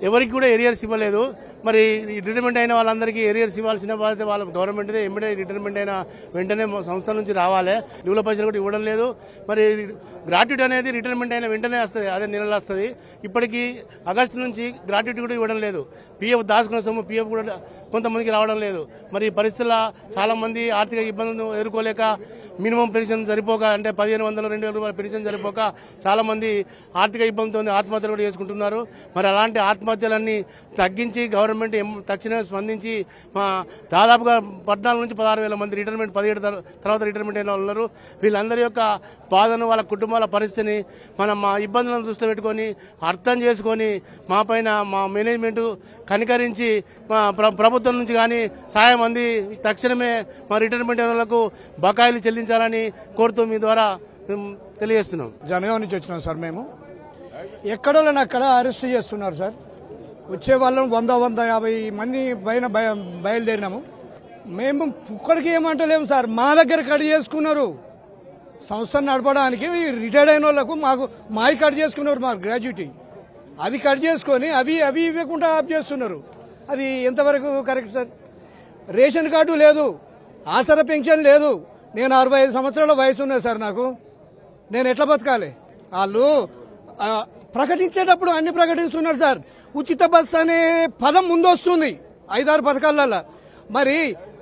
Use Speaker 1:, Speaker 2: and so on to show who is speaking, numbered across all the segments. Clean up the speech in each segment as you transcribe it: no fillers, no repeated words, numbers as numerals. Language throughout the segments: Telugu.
Speaker 1: ఎవరికి కూడా ఏరియర్స్ ఇవ్వలేదు. మరి రిటైర్మెంట్ అయిన వాళ్ళందరికీ ఏరియర్స్ ఇవ్వాల్సిన బాధ్యత వాళ్ళ గవర్నమెంట్దే. ఎంబడే రిటైర్మెంట్ అయిన వెంటనే సంస్థ నుంచి రావాలి. లీవుల పైసలు కూడా ఇవ్వడం లేదు. మరి గ్రాట్యుటీ అనేది రిటైర్మెంట్ అయిన వెంటనే వస్తుంది, అదే నెలలో వస్తుంది. ఇప్పటికీ ఆగస్టు నుంచి గ్రాట్యుటీ కూడా ఇవ్వడం లేదు. పిఎఫ్ దాచుకున్న సొమ్ము పిఎఫ్ కూడా కొంతమందికి రావడం లేదు. మరి ఈ పరిస్థితుల్లో చాలా మంది ఆర్థిక ఇబ్బందులను ఎదుర్కోలేక మినిమం పెన్షన్ సరిపోక, అంటే 1500 2000 రూపాయల పెన్షన్ సరిపోక చాలా మంది ఆర్థిక ఇబ్బందితో ఆత్మహత్యలు కూడా చేసుకుంటున్నారు. మరి అలాంటి ఆత్మహత్యలన్నీ తగ్గించి గవర్నమెంట్ తక్షణమే స్పందించి దాదాపుగా 14 నుంచి 16,000 మంది రిటైర్మెంట్ 17 తర్వాత రిటైర్మెంట్ అయిన వాళ్ళు ఉన్నారు. వీళ్ళందరి యొక్క బాధను, వాళ్ళ కుటుంబాల పరిస్థితిని మా ఇబ్బందులను దృష్టిలో పెట్టుకొని అర్థం చేసుకొని మా పైన మా మేనేజ్మెంట్ కనికరించి ప్రభుత్వం నుంచి కానీ సాయం అంది తక్షణమే మా రిటైర్మెంట్ అయిన వాళ్ళకు బకాయిలు చెల్లించాలని కోరుతూ మీ ద్వారా తెలియజేస్తున్నాం.
Speaker 2: జనగాం నుంచి వచ్చినాం సార్. మేము ఎక్కడోళ్ళని అక్కడ అరెస్ట్ చేస్తున్నారు సార్. వచ్చే వాళ్ళని 100-150 మంది పైన బయలుదేరినాము. మేము ఇక్కడికి ఏమంటలేము సార్. మా దగ్గర కట్ చేసుకున్నారు. సంస్థను నడపడానికి రిటైర్డ్ అయిన వాళ్ళకు మావి కట్ చేసుకున్నారు. మా గ్రాడ్యుటీ అది కట్ చేసుకొని అవి ఇవ్వకుండా ఆఫ్ చేస్తున్నారు. అది ఎంతవరకు కరెక్ట్ సార్? రేషన్ కార్డు లేదు, ఆసరా పెన్షన్ లేదు. నేను 65 సంవత్సరాల వయసు ఉన్నది సార్ నాకు. నేను ఎట్లా బతకాలి? వాళ్ళు ప్రకటించేటప్పుడు అన్ని ప్రకటిస్తున్నారు సార్. ఉచిత బస్సు అనే పదం ముందు వస్తుంది 5-6 పథకాలలో. మరి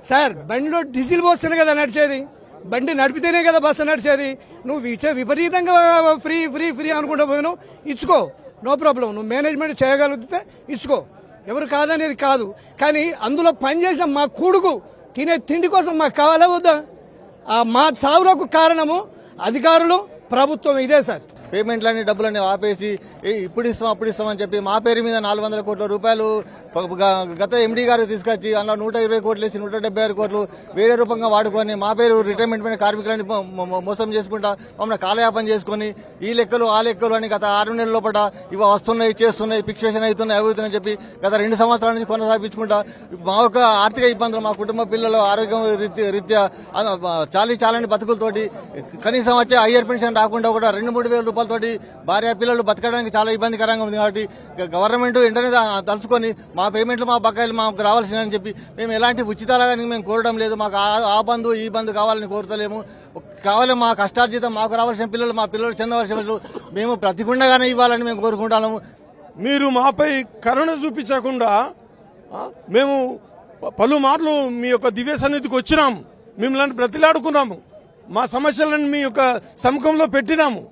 Speaker 2: సార్ బండిలో డీజిల్ పోస్తేనే కదా నడిచేది, బండి నడిపితేనే కదా బస్సు నడిచేది. నువ్వు విపరీతంగా ఫ్రీ ఫ్రీ ఫ్రీ అనుకుంటా పోయినావు. ఇచ్చుకో, నో ప్రాబ్లం. నువ్వు మేనేజ్మెంట్ చేయగలిగితే ఇచ్చుకో, ఎవరు కాదనేది కాదు. కానీ అందులో పనిచేసిన మా కొడుకు తినే తిండి కోసం మాకు కావాలా వద్దా? మా సావులకు కారణము అధికారులు, ప్రభుత్వం. ఇదే సార్.
Speaker 3: పేమెంట్లన్నీ డబ్బులన్నీ ఆపేసి ఇప్పుడు ఇస్తాం అప్పుడు ఇస్తామని చెప్పి మా పేరు మీద 400 కోట్ల రూపాయలు గత ఎండీ గారు తీసుకొచ్చి అందులో 120 కోట్లు వేసి 176 కోట్లు వేరే రూపంగా వాడుకొని మా పేరు రిటైర్మెంట్ పైన కార్మికులని మోసం చేసుకుంటా మమ్మల్ని కాలయాపన చేసుకుని ఈ లెక్కలు ఆ లెక్కలు అని గత 6 నెలల లోపల ఇవి వస్తున్నాయి, చేస్తున్నాయి, ఫిక్సేషన్ అవుతున్నాయి, అవుతున్నాయని చెప్పి గత 2 సంవత్సరాల నుంచి కొనసాగించుకుంటా మా యొక్క ఆర్థిక ఇబ్బందులు, మా కుటుంబ పిల్లలు ఆరోగ్యం రీత్యా చాలని బతుకులతోటి కనీసం వచ్చే హయ్యర్ పెన్షన్ రాకుండా కూడా 2-3 వేల రూపాయలతోటి భార్య పిల్లలు బతకడానికి చాలా ఇబ్బందికరంగా ఉంది. కాబట్టి గవర్నమెంట్ వెంటనే తలుచుకొని మా పేమెంట్లు, మా బకాయిలు మాకు రావాల్సిందని చెప్పి మేము ఎలాంటి ఉచితాలని మేము కోరడం లేదు. మాకు ఆ బంధు ఈ బంధు కావాలని కోరతలేము. కావాలి మా కష్టార్జితం మాకు రావాల్సిన పిల్లలు, మా పిల్లలు చెందవలసిన మేము ప్రతిగుండగానే ఇవ్వాలని మేము కోరుకుంటాము.
Speaker 4: మీరు మాపై కరుణ చూపించకుండా మేము పలుమార్లు మీ యొక్క దివ్య సన్నిధికి వచ్చినాము, మిమ్మల్ని బ్రతిలాడుకున్నాము, మా సమస్యలను మీ యొక్క సముఖంలో పెట్టినాము.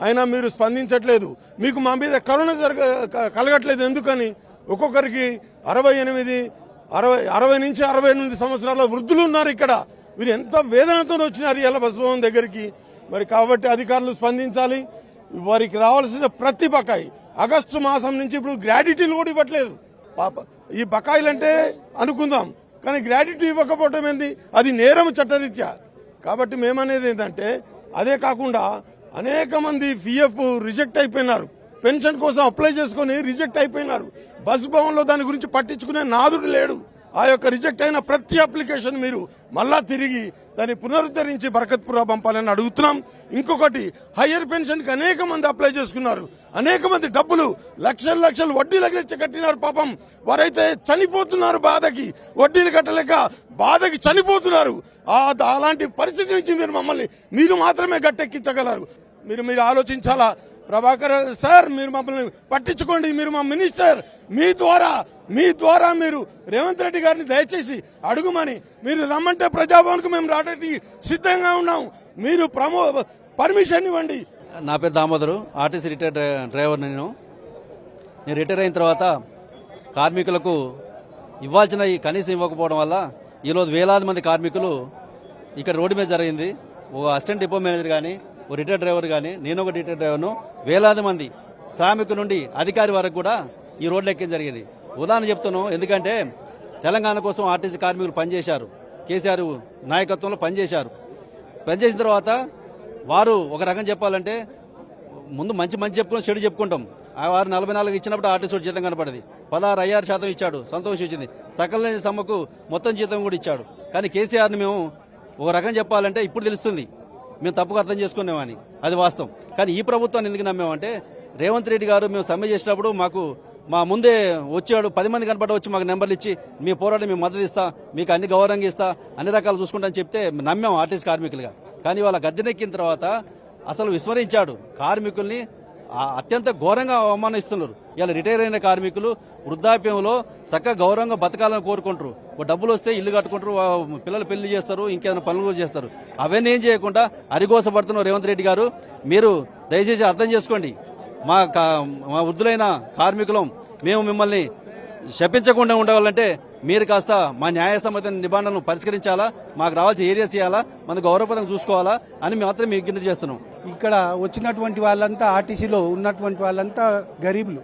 Speaker 4: అయినా మీరు స్పందించట్లేదు. మీకు మా మీద కరుణ కలగట్లేదు. ఎందుకని? ఒక్కొక్కరికి 60 నుంచి 68 సంవత్సరాల వృద్ధులు ఉన్నారు ఇక్కడ. వీరు ఎంత వేదనతో వచ్చినారు ఇలా బస్భవన్ దగ్గరికి. మరి కాబట్టి అధికారులు స్పందించాలి. వారికి రావాల్సిన ప్రతి బకాయి ఆగస్టు మాసం నుంచి ఇప్పుడు గ్రాడ్యుటీలు కూడా ఇవ్వట్లేదు. ఈ బకాయిలంటే అనుకుందాం, కానీ గ్రాడ్యుటీ ఇవ్వకపోవటం ఏంది? అది నేరం చట్టరీత్యా. కాబట్టి మేమనేది ఏంటంటే, అదే కాకుండా అనేక మంది పిఎఫ్ రిజెక్ట్ అయిపోయినారు, పెన్షన్ కోసం అప్లై చేసుకుని రిజెక్ట్ అయిపోయినారు. బస్ భవన్లో దాని గురించి పట్టించుకునే నాదుడు లేడు. ఆ యొక్క రిజెక్ట్ అయిన ప్రతి అప్లికేషన్ మీరు మళ్ళా తిరిగి దాన్ని పునరుద్ధరించి బరకత్పురా పంపాలని అడుగుతున్నాం. ఇంకొకటి, హయ్యర్ పెన్షన్ కి అనేక మంది అప్లై చేసుకున్నారు. అనేక మంది డబ్బులు లక్షలు వడ్డీలకి కట్టినారు. పాపం వారైతే చనిపోతున్నారు బాధకి, వడ్డీలు కట్టలేక బాధకి చనిపోతున్నారు. అలాంటి పరిస్థితి నుంచి మీరు మాత్రమే గట్టెక్కించగలరు. మీరు ఆలోచించాలా. ప్రభాకర్ సార్, మీరు మమ్మల్ని పట్టించుకోండి. మీరు మా మినిస్టర్, మీ ద్వారా మీరు రేవంత్ రెడ్డి గారిని దయచేసి అడుగుమని, మీరు రమ్మంటే ప్రజాభవన్కు మేము రావడానికి సిద్ధంగా ఉన్నాం. మీరు పర్మిషన్ ఇవ్వండి.
Speaker 5: నా పేరు దామోదరు, ఆర్టీసీ రిటైర్డ్ డ్రైవర్. నేను రిటైర్ అయిన తర్వాత కార్మికులకు ఇవ్వాల్సిన కనీసం ఇవ్వకపోవడం వల్ల ఈరోజు వేలాది మంది కార్మికులు ఇక్కడ రోడ్డు మీద జరిగింది. ఒక అసిస్టెంట్ డిపో మేనేజర్ కానీ, ఓ రిటైర్డ్ డ్రైవర్ కానీ, నేను ఒక రిటైర్డ్ డ్రైవర్ను, వేలాది మంది శ్రామికుల నుండి అధికారి వరకు కూడా ఈ రోడ్లు ఎక్కే జరిగింది. ఉదాహరణ చెప్తున్నాను, ఎందుకంటే తెలంగాణ కోసం ఆర్టీసీ కార్మికులు పనిచేశారు, కేసీఆర్ నాయకత్వంలో పనిచేశారు. పనిచేసిన తర్వాత వారు ఒక రకం చెప్పాలంటే ముందు మంచి చెప్పుకుని చెడు చెప్పుకుంటాం. వారు 44 ఇచ్చినప్పుడు ఆర్టీసీ జీతం కనపడేది. 16% ఇచ్చాడు, సంతోషం వచ్చింది. సకల సమ్మకు మొత్తం జీతం కూడా ఇచ్చాడు. కానీ కేసీఆర్ని మేము ఒక రకం చెప్పాలంటే ఇప్పుడు తెలుస్తుంది మేము తప్పుగా అర్థం చేసుకున్నామని. అది వాస్తవం. కానీ ఈ ప్రభుత్వాన్ని ఎందుకు నమ్మామంటే, రేవంత్ రెడ్డి గారు మేము సమ్మె చేసినప్పుడు మాకు మా ముందే వచ్చాడు 10 మంది కనపడ వచ్చి మాకు నెంబర్లు ఇచ్చి మీ పోరాటం మేము మద్దతు ఇస్తా, మీకు అన్ని గౌరవంగా ఇస్తా, అన్ని రకాలు చూసుకుంటా అని చెప్తే నమ్మాం ఆర్టీసీ కార్మికులుగా. కానీ వాళ్ళ గద్దెనెక్కిన తర్వాత అసలు విస్మరించాడు కార్మికుల్ని, అత్యంత ఘోరంగా అవమానిస్తున్నారు. ఇలా రిటైర్ అయిన కార్మికులు వృద్ధాప్యంలో చక్కగా గౌరవంగా బతకాలని కోరుకుంటారు. డబ్బులు వస్తే ఇల్లు కట్టుకుంటారు, పిల్లలు పెళ్లి చేస్తారు, ఇంకేదైనా పనులు చేస్తారు. అవన్నీ ఏం చేయకుండా అరిగోసపడుతున్నారు రేవంత్ రెడ్డి గారు. మీరు దయచేసి అర్థం చేసుకోండి. మా వృద్ధులైన కార్మికులం మేము మిమ్మల్ని శపించకుండా ఉండవాలంటే మీరు కాస్త మా న్యాయసమ్మత నిబంధనలను పరిష్కరించాలా, మాకు రావాల్సిన ఏరియాస్ ఇవ్వాలా, మన గౌరవపదంగా చూసుకోవాలా అని మాత్రం మీకు విజ్ఞప్తి చేస్తున్నాం.
Speaker 2: ఇక్కడ వచ్చినటువంటి వాళ్ళంతా ఆర్టీసీలో ఉన్నటువంటి వాళ్ళంతా గరీబులు,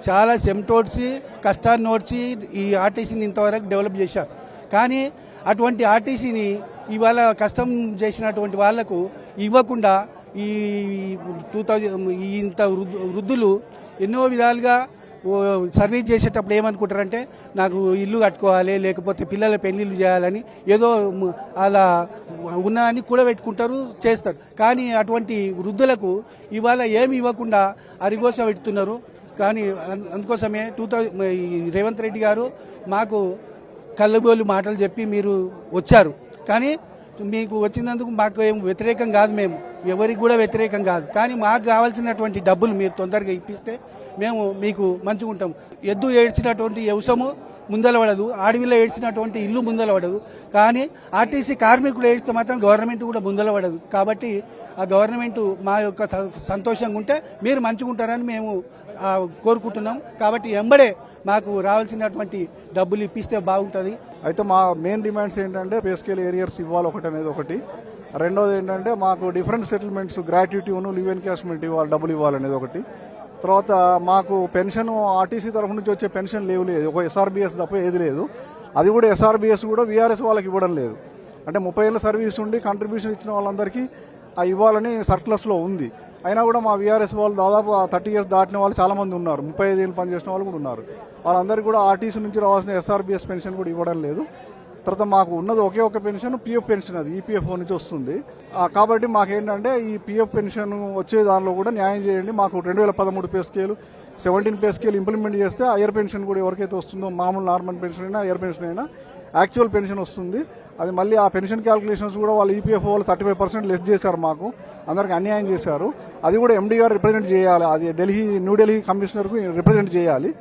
Speaker 2: చాలా చెమటోడ్చి కష్టాన్ని ఓడ్చి ఈ ఆర్టీసీని ఇంతవరకు డెవలప్ చేశారు. కానీ అటువంటి ఆర్టీసీని ఇవాళ కష్టం చేసినటువంటి వాళ్లకు ఇవ్వకుండా ఈ 2000 ఇంత వృద్ధులు ఎన్నో విధాలుగా సర్వీస్ చేసేటప్పుడు ఏమనుకుంటారంటే నాకు ఇల్లు కట్టుకోవాలి, లేకపోతే పిల్లల పెళ్లిళ్ళు చేయాలని ఏదో అలా ఉన్నాయని కూడా పెట్టుకుంటారు, చేస్తారు. కానీ అటువంటి వృద్ధులకు ఇవాళ ఏమి ఇవ్వకుండా అరిగోస పెడుతున్నారు. కానీ అందుకోసమే రేవంత్ రెడ్డి గారు మాకు కళ్ళబోలు మాటలు చెప్పి మీరు వచ్చారు. కానీ మీకు వచ్చినందుకు మాకు ఏం వ్యతిరేకం కాదు, మేము ఎవరికి కూడా వ్యతిరేకం కాదు. కానీ మాకు కావాల్సినటువంటి డబ్బులు మీరు తొందరగా ఇప్పిస్తే మేము మీకు మంచుకుంటాం. ఎద్దు ఏడ్చినటువంటి వ్యవసాయము ముందలపడదు, అడవిలో ఏడ్చినటువంటి ఇల్లు ముందలపడదు. కానీ ఆర్టీసీ కార్మికులు ఏడిస్తే మాత్రం గవర్నమెంట్ కూడా ముందలపడదు. కాబట్టి ఆ గవర్నమెంట్ మా యొక్క సంతోషంగా ఉంటే మీరు మంచుకుంటారని మేము కోరుకుంటున్నాం. కాబట్టి ఎంబడే మాకు రావాల్సినటువంటి డబ్బులు ఇప్పిస్తే బాగుంటుంది.
Speaker 6: అయితే మా మెయిన్ డిమాండ్స్ ఏంటంటే పే స్కేల్ ఏరియర్స్ ఇవ్వాలి అనేది ఒకటి. రెండోది ఏంటంటే మాకు డిఫరెంట్ సెటిల్మెంట్స్, గ్రాట్యుటీను, లివ్ ఎన్కాష్మెంట్ ఇవ్వాలి, డబ్బులు ఇవ్వాలనేది ఒకటి. తర్వాత మాకు పెన్షన్ ఆర్టీసీ తరఫు నుంచి వచ్చే పెన్షన్ లేదు, ఒక ఎస్ఆర్బీఎస్ తప్ప ఏది లేదు. అది కూడా ఎస్ఆర్బీఎస్ కూడా వీఆర్ఎస్ వాళ్ళకి ఇవ్వడం లేదు. అంటే 30 ఏళ్ళ సర్వీస్ ఉండి కంట్రిబ్యూషన్ ఇచ్చిన వాళ్ళందరికీ ఇవ్వాలని సర్క్యులర్స్లో ఉంది. అయినా కూడా మా వీఆర్ఎస్ వాళ్ళు దాదాపు 30 ఇయర్స్ దాటిన వాళ్ళు చాలా మంది ఉన్నారు, 35 ఏళ్ళు పనిచేసిన వాళ్ళు కూడా ఉన్నారు. వాళ్ళందరికీ కూడా ఆర్టీసీ నుంచి రావాల్సిన ఎస్ఆర్బీఎస్ పెన్షన్ కూడా ఇవ్వడం లేదు. తర్వాత మాకు ఉన్నది ఒకే ఒక పెన్షన్, పిఎఫ్ పెన్షన్, అది ఈపీఎఫ్ఓ నుంచి వస్తుంది. కాబట్టి మాకేంటంటే ఈ పిఎఫ్ పెన్షన్ వచ్చే దానిలో కూడా న్యాయం చేయండి. మాకు 2013 pay scale, 17 pay scale implement చేస్తే హైయర్ పెన్షన్ కూడా ఎవరికైతే వస్తుందో, మామూలు నార్మల్ పెన్షన్ అయినా హైయర్ పెన్షన్ అయినా యాక్చువల్ పెన్షన్ వస్తుంది. అది మళ్ళీ ఆ పెన్షన్ క్యాలిక్యులేషన్స్ కూడా వాళ్ళు ఈపీఎఫ్ఓ వాళ్ళు 35% లెస్ చేశారు, మాకు అందరికి అన్యాయం చేశారు. అది కూడా ఎండీ గారు రిప్రజెంట్ చేయాలి, అది న్యూఢిల్లీ కమిషనర్కు రిప్రజెంట్ చేయాలి.